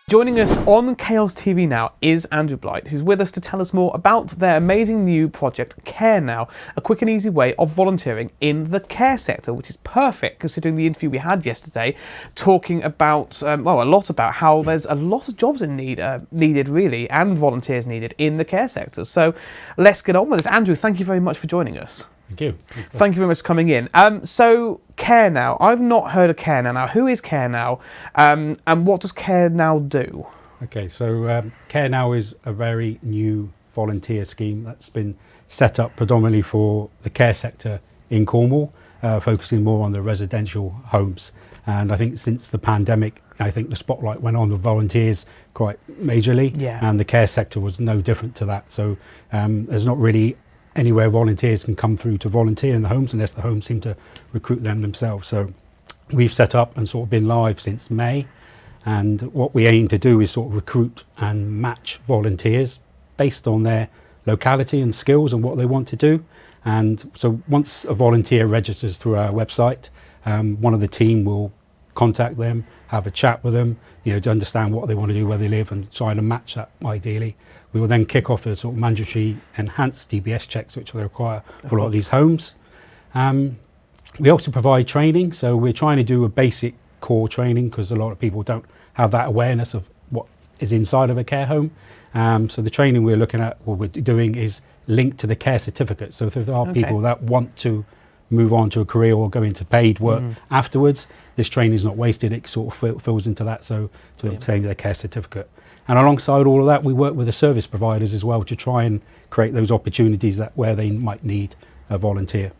Joining us on Chaos TV now is Andrew Blight, who's with us to tell us more about their amazing new project, Carenow, a quick and easy way of volunteering in the care sector, which is perfect considering the interview we had yesterday, talking about, a lot about how there's a lot of jobs in needed really, and volunteers needed in the care sector. So let's get on with this. Andrew, thank you very much for joining us. Thank you. Thank you very much for coming in. So Carenow, I've not heard of Carenow. Now, who is Carenow, and what does Carenow do? Okay, so Carenow is a very new volunteer scheme that's been set up predominantly for the care sector in Cornwall, focusing more on the residential homes. And I think since the pandemic, I think the spotlight went on the volunteers quite majorly, and the care sector was no different to that. So there's not really anywhere volunteers can come through to volunteer in the homes unless the homes seem to recruit them themselves. So we've set up and sort of been live since May, and what we aim to do is sort of recruit and match volunteers based on their locality and skills and what they want to do. And so once a volunteer registers through our website, one of the team will contact them, have a chat with them, to understand what they want to do, where they live, and try to match that ideally. We will then kick off the sort of mandatory enhanced DBS checks, which will require for a lot of these homes. We also provide training, so we're trying to do a basic core training because a lot of people don't have that awareness of what is inside of a care home. So the training we're looking at, what we're doing is linked to the care certificate. So if there are people that want to move on to a career or go into paid work afterwards, this training is not wasted. It sort of fills into that, so to obtain their care certificate. And alongside all of that, we work with the service providers as well to try and create those opportunities that where they might need a volunteer.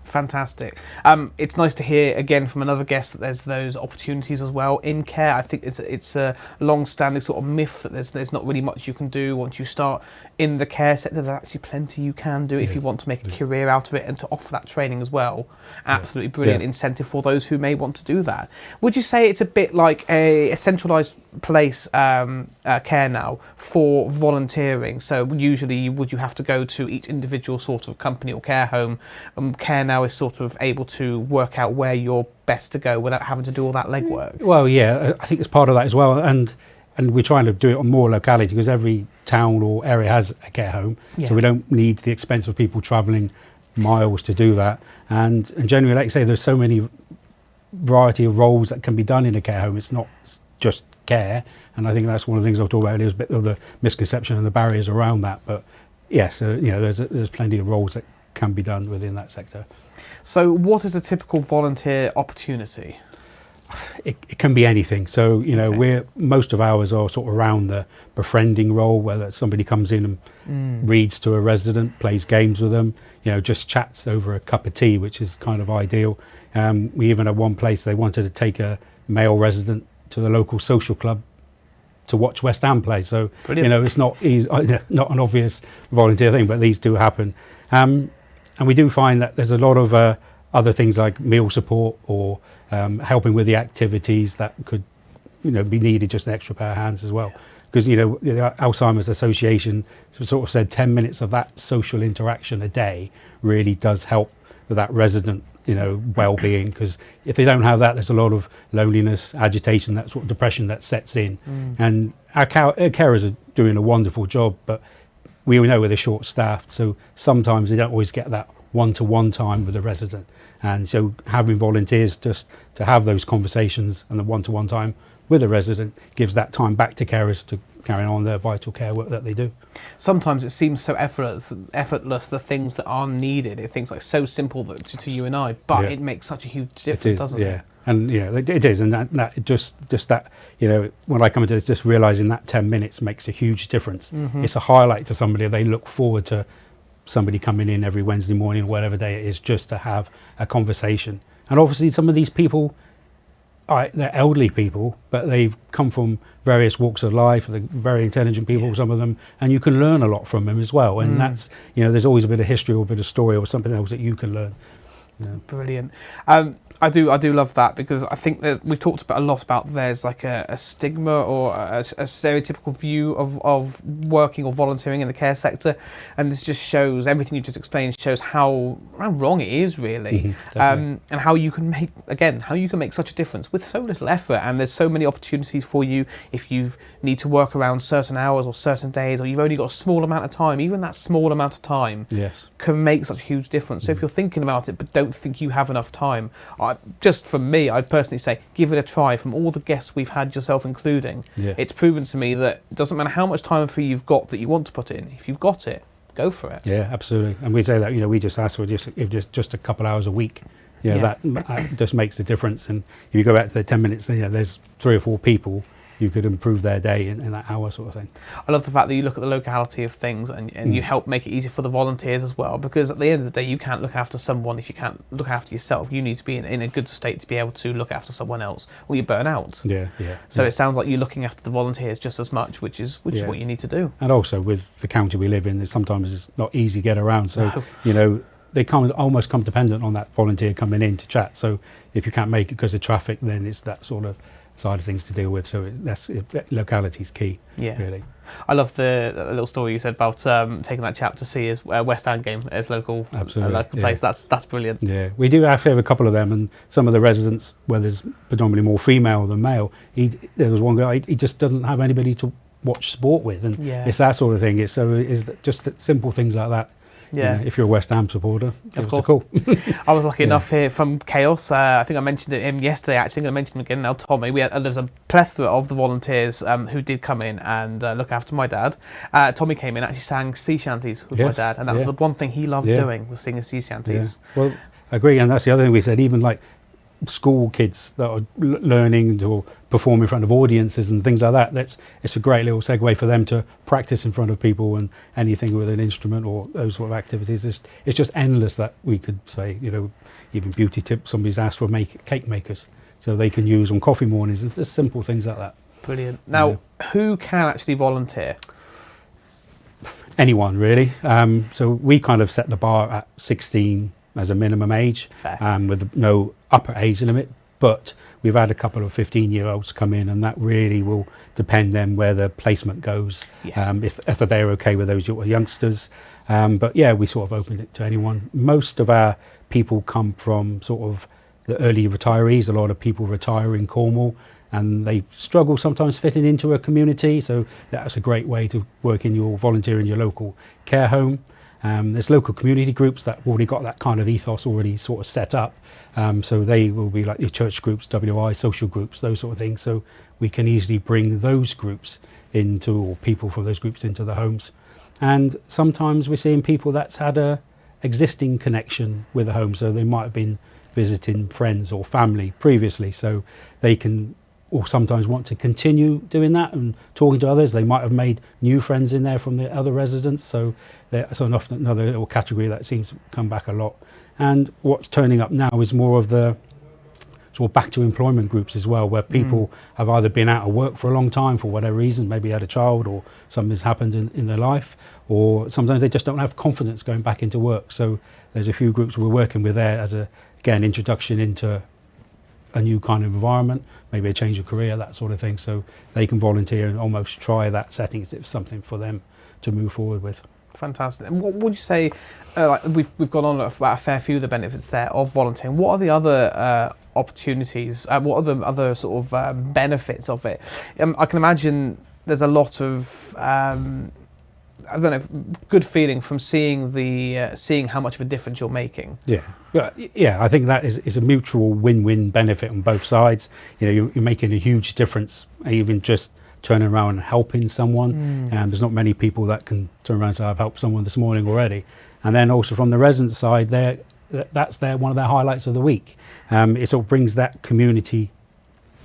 Fantastic. It's nice to hear again from another guest that there's those opportunities as well in care. I think it's a long-standing sort of myth that there's not really much you can do once you start in the care sector. There's actually plenty you can do if you want to make a career out of it and to offer that training as well. Absolutely brilliant incentive for those who may want to do that. Would you say it's a bit like a centralised place, Carenow, for volunteering? So usually would you have to go to each individual sort of company or care home? Carenow is sort of able to work out where you're best to go without having to do all that legwork. Well, yeah, I think it's part of that as well, and we're trying to do it on more locality because every town or area has a care home, so we don't need the expense of people travelling miles to do that. And generally, like I say, there's so many variety of roles that can be done in a care home. It's not just care, and I think that's one of the things I'll talk about. Is a bit of the misconception and the barriers around that. But yes, there's plenty of roles that can be done within that sector. So what is a typical volunteer opportunity? It can be anything. So, most of ours are sort of around the befriending role, whether somebody comes in and reads to a resident, plays games with them, just chats over a cup of tea, which is kind of ideal. We even had one place they wanted to take a male resident to the local social club to watch West Ham play. So, it's not not an obvious volunteer thing, but these do happen. And we do find that there's a lot of other things like meal support or helping with the activities that could be needed, just an extra pair of hands as well. Because the Alzheimer's Association sort of said 10 minutes of that social interaction a day really does help with that resident well-being, because if they don't have that, there's a lot of loneliness, agitation, that sort of depression that sets in. And our carers are doing a wonderful job, but we know they're short-staffed, so sometimes they don't always get that one-to-one time with the resident. And so having volunteers just to have those conversations and the one-to-one time with a resident gives that time back to carers to carry on their vital care work that they do. Sometimes it seems so effortless, the things that are needed. Things like so simple to you and I, but it makes such a huge difference, doesn't it? And it is, and that just that when I come into this, just realising that 10 minutes makes a huge difference. It's a highlight to somebody. They look forward to somebody coming in every Wednesday morning or whatever day it is, just to have a conversation. And obviously some of these people, they're elderly people, but they've come from various walks of life. They're very intelligent people, some of them, and you can learn a lot from them as well. And that's, there's always a bit of history or a bit of story or something else that you can learn. Brilliant. I do love that, because I think that we've talked about a lot about there's like a stigma or a stereotypical view of working or volunteering in the care sector, and this just shows, everything you just explained shows how wrong it is really, and how you can make such a difference with so little effort. And there's so many opportunities for you if you need to work around certain hours or certain days, or you've only got a small amount of time. Even that small amount of time can make such a huge difference. So if you're thinking about it but don't think you have enough time, just from me, I'd personally say give it a try. From all the guests we've had, yourself including, it's proven to me that it doesn't matter how much time for you've got that you want to put in. If you've got it, go for it. Yeah, absolutely. And we say that, we just ask for just a couple hours a week. That just makes the difference. And if you go back to the 10 minutes, there's 3 or 4 people you could improve their day in that hour sort of thing. I love the fact that you look at the locality of things and you help make it easier for the volunteers as well, because at the end of the day you can't look after someone if you can't look after yourself. You need to be in a good state to be able to look after someone else, or you burn out. So it sounds like you're looking after the volunteers just as much, which is what you need to do. And also with the county we live in, sometimes it's not easy to get around, so they almost come dependent on that volunteer coming in to chat. So if you can't make it because of traffic, then it's that sort of side of things to deal with. So locality is key. Really. I love the little story you said about taking that chap to see his West Ham game as local place. That's brilliant. Yeah, we do actually have a couple of them, and some of the residents, where there's predominantly more female than male, there was one guy, he just doesn't have anybody to watch sport with, and it's that sort of thing. It's just simple things like that. If you're a West Ham supporter, of course. Cool. I was lucky enough here from Chaos. I think I mentioned it yesterday. Actually, I'm going to mention him again now. Tommy, there's a plethora of the volunteers who did come in and look after my dad. Tommy came in, actually sang sea shanties with my dad, and that was the one thing he loved doing, was singing sea shanties. Well, I agree, and that's the other thing we said. Even like school kids that are learning to perform in front of audiences and things like that, it's a great little segue for them to practice in front of people, and anything with an instrument or those sort of activities. It's just endless that we could say, even beauty tips. Somebody's asked for cake makers so they can use on coffee mornings. It's just simple things like that. Brilliant. Now, who can actually volunteer? Anyone really. So we kind of set the bar at 16 as a minimum age, with no upper age limit, but we've had a couple of 15-year-olds come in, and that really will depend then where the placement goes, if they're okay with those youngsters. But we sort of opened it to anyone. Most of our people come from sort of the early retirees. A lot of people retire in Cornwall, and they struggle sometimes fitting into a community, so that's a great way to volunteer in your local care home. There's local community groups that have already got that kind of ethos already sort of set up. So they will be like your church groups, WI, social groups, those sort of things. So we can easily bring those groups or people from those groups into the homes. And sometimes we're seeing people that's had a existing connection with the home. So they might have been visiting friends or family previously. So they can, or sometimes want to continue doing that and talking to others. They might have made new friends in there from the other residents. So that's another little category that seems to come back a lot. And what's turning up now is more of the sort of back to employment groups as well, where people have either been out of work for a long time for whatever reason, maybe had a child or something's happened in their life, or sometimes they just don't have confidence going back into work. So there's a few groups we're working with there as introduction into a new kind of environment, maybe a change of career, that sort of thing. So they can volunteer and almost try that setting if it's something for them to move forward with. Fantastic. And what would you say, we've gone on about a fair few of the benefits there of volunteering. What are the other opportunities? What are the other sort of benefits of it? I can imagine there's a lot of, good feeling from seeing how much of a difference you're making. Yeah, I think that is a mutual win-win benefit on both sides. You're making a huge difference, even just turning around and helping someone. And there's not many people that can turn around and say, I've helped someone this morning already. And then also from the resident side, that's one of their highlights of the week. It sort of brings that community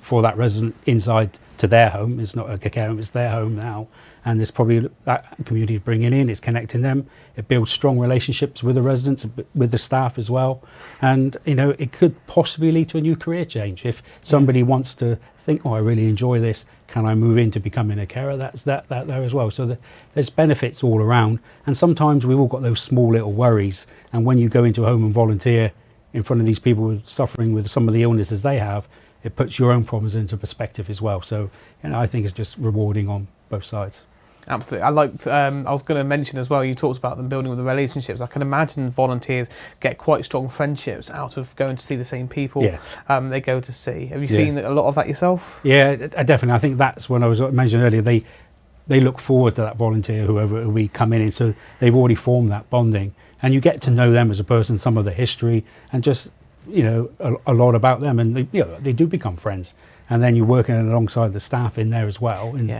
for that resident inside to their home. It's not a care home, it's their home now. And there's probably that community bringing in, it's connecting them. It builds strong relationships with the residents, with the staff as well. And, it could possibly lead to a new career change. If somebody wants to think, I really enjoy this, can I move into becoming a carer? That's that there as well. So there's benefits all around. And sometimes we've all got those small little worries. And when you go into a home and volunteer in front of these people suffering with some of the illnesses they have, it puts your own problems into perspective as well. So, I think it's just rewarding on both sides. Absolutely. I liked, I was going to mention as well, you talked about them building with the relationships. I can imagine volunteers get quite strong friendships out of going to see the same people they go to see. Have you seen a lot of that yourself? Yeah, definitely. I think that's when I was mentioning earlier, they look forward to that volunteer, whoever we come in, so they've already formed that bonding. And you get to know them as a person, some of the history, and just, a lot about them. And they do become friends. And then you're working alongside the staff in there as well, and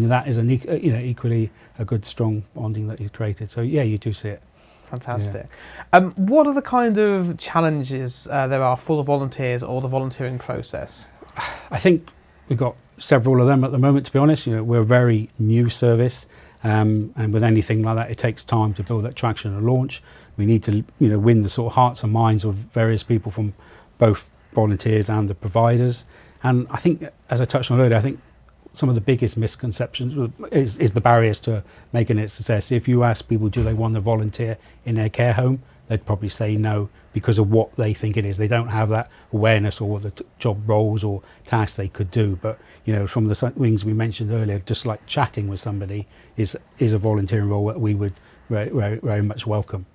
that is equally a good strong bonding that you've created. So you do see it. Fantastic. What are the kind of challenges there are for the volunteers or the volunteering process? I think we've got several of them at the moment. To be honest, we're a very new service, and with anything like that, it takes time to build that traction and launch. We need to win the sort of hearts and minds of various people from both volunteers and the providers. And I think, as I touched on earlier, I think some of the biggest misconceptions is the barriers to making it a success. If you ask people, do they want to volunteer in their care home, they'd probably say no because of what they think it is. They don't have that awareness or the job roles or tasks they could do. But, from the things we mentioned earlier, just like chatting with somebody is a volunteering role that we would very, very, very much welcome.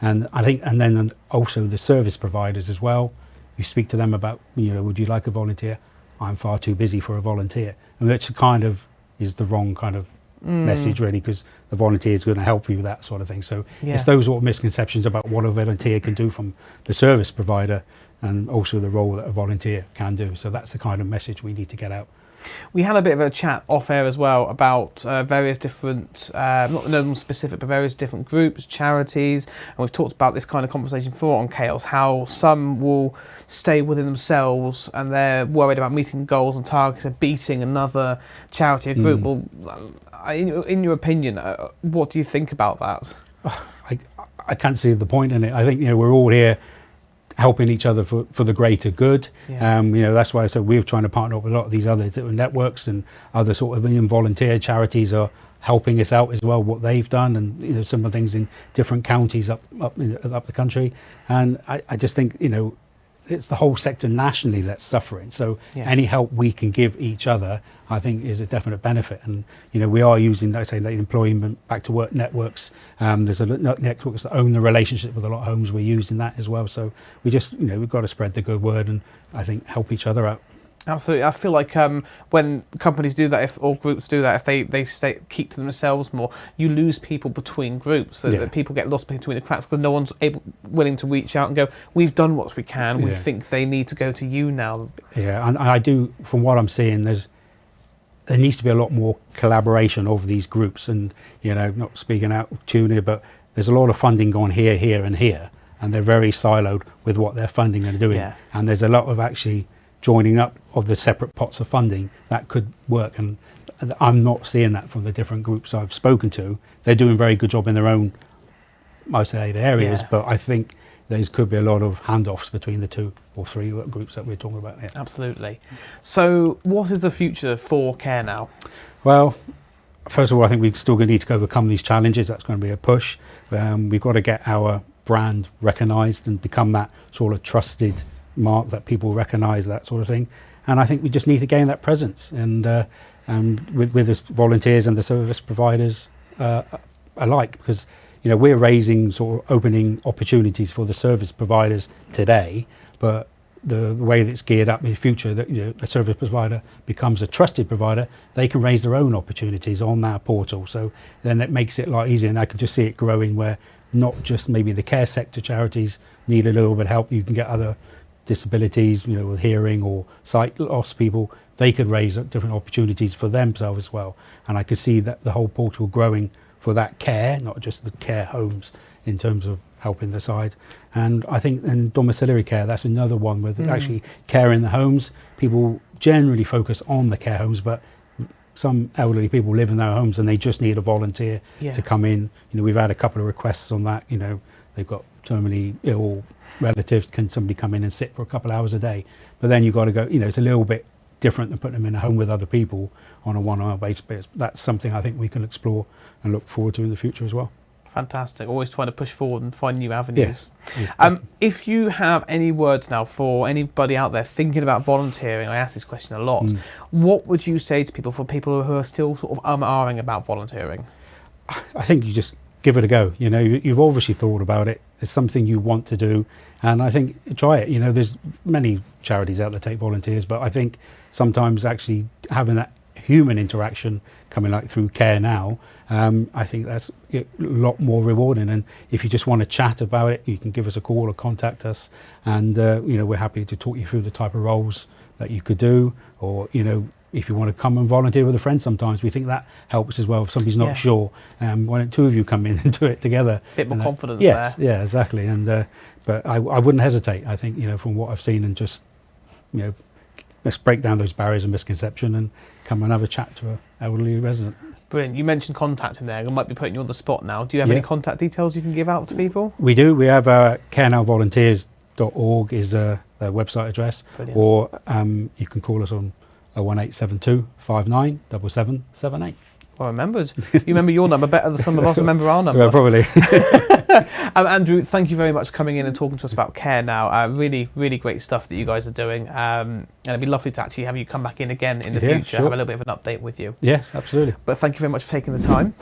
And I think, and then also the service providers as well. You speak to them about, would you like a volunteer? I'm far too busy for a volunteer. And which kind of is the wrong kind of message, really, because the volunteer is going to help you with that sort of thing. So it's those sort of misconceptions about what a volunteer can do from the service provider and also the role that a volunteer can do. So that's the kind of message we need to get out. We had a bit of a chat off air as well about various different, not no one specific, but various different groups, charities, and we've talked about this kind of conversation before on Chaos, how some will stay within themselves and they're worried about meeting goals and targets and beating another charity or group. Well, in your opinion, what do you think about that? I can't see the point in it. I think we're all here helping each other for the greater good. That's why I said we're trying to partner up with a lot of these other networks and other sort of volunteer charities are helping us out as well, what they've done, and some of the things in different counties up the country. And I just think it's the whole sector nationally that's suffering. So any help we can give each other, I think, is a definite benefit. And we are using, like I say, like employment back to work networks. There's a networks that own the relationship with a lot of homes. We're using that as well. So we just we've got to spread the good word and I think help each other out. Absolutely. I feel like when companies do that, or groups do that, if they keep to themselves more, you lose people between groups. So that people get lost between the cracks because no one's willing to reach out and go, we've done what we can. We think they need to go to you now. Yeah, and I do, from what I'm seeing, there needs to be a lot more collaboration over these groups. And, not speaking out of tune here, but there's a lot of funding going here, here and here. And they're very siloed with what they're funding and doing. Yeah. And there's a lot of actually joining up of the separate pots of funding that could work, and I'm not seeing that from the different groups I've spoken to. They're doing a very good job in their own isolated areas, but I think there could be a lot of handoffs between the 2 or 3 groups that we're talking about here. Absolutely. So what is the future for Carenow? Well, first of all, I think we're still going to need to overcome these challenges. That's going to be a push. We've got to get our brand recognised and become that sort of trusted mark that people recognise, that sort of thing. And I think we just need to gain that presence, and with the volunteers and the service providers alike, because we're raising sort of opening opportunities for the service providers today, but the way that it's geared up in the future, that a service provider becomes a trusted provider, they can raise their own opportunities on that portal. So then that makes it a lot easier, and I can just see it growing where not just maybe the care sector charities need a little bit of help. You can get other disabilities, with hearing or sight loss people, they could raise different opportunities for themselves as well. And I could see that the whole portal growing for that care, not just the care homes, in terms of helping the side. And I think in domiciliary care, that's another one with actually care in the homes. People generally focus on the care homes, but some elderly people live in their homes and they just need a volunteer to come in. We've had a couple of requests on that. They've got terminally ill relatives, can somebody come in and sit for a couple of hours a day? But then you've got to go, it's a little bit different than putting them in a home with other people on a one-on-one basis. But that's something I think we can explore and look forward to in the future as well. Fantastic. Always trying to push forward and find new avenues. Yes, If you have any words now for anybody out there thinking about volunteering, I ask this question a lot, what would you say to people, for people who are still sort of ahhing about volunteering? I think you just give it a go. You know, you've obviously thought about it. It's something you want to do, and I think try it. You know, there's many charities out there take volunteers, but I think sometimes actually having that human interaction coming like through Carenow, I think that's a lot more rewarding. And if you just want to chat about it, you can give us a call or contact us, and you know, we're happy to talk you through the type of roles that you could do, or you know, if you want to come and volunteer with a friend, sometimes we think that helps as well. If somebody's not sure, why don't two of you come in and do it together? Bit more confidence yes, there. Yeah, exactly. And but I wouldn't hesitate. I think, you know, from what I've seen, and just, you know, let's break down those barriers and misconception and come and have a chat to an elderly resident. Brilliant. You mentioned contacting there. I might be putting you on the spot now. Do you have any contact details you can give out to people? We do. We have carenowvolunteers.org is their website address. Brilliant. Or you can call us on 01872 59 7778. Well remembered. You remember your number better than some of us remember our number. Well, probably. Andrew, thank you very much for coming in and talking to us about Carenow. Really, really great stuff that you guys are doing. And it'd be lovely to actually have you come back in again in the future, have a little bit of an update with you. Yes, absolutely. But thank you very much for taking the time.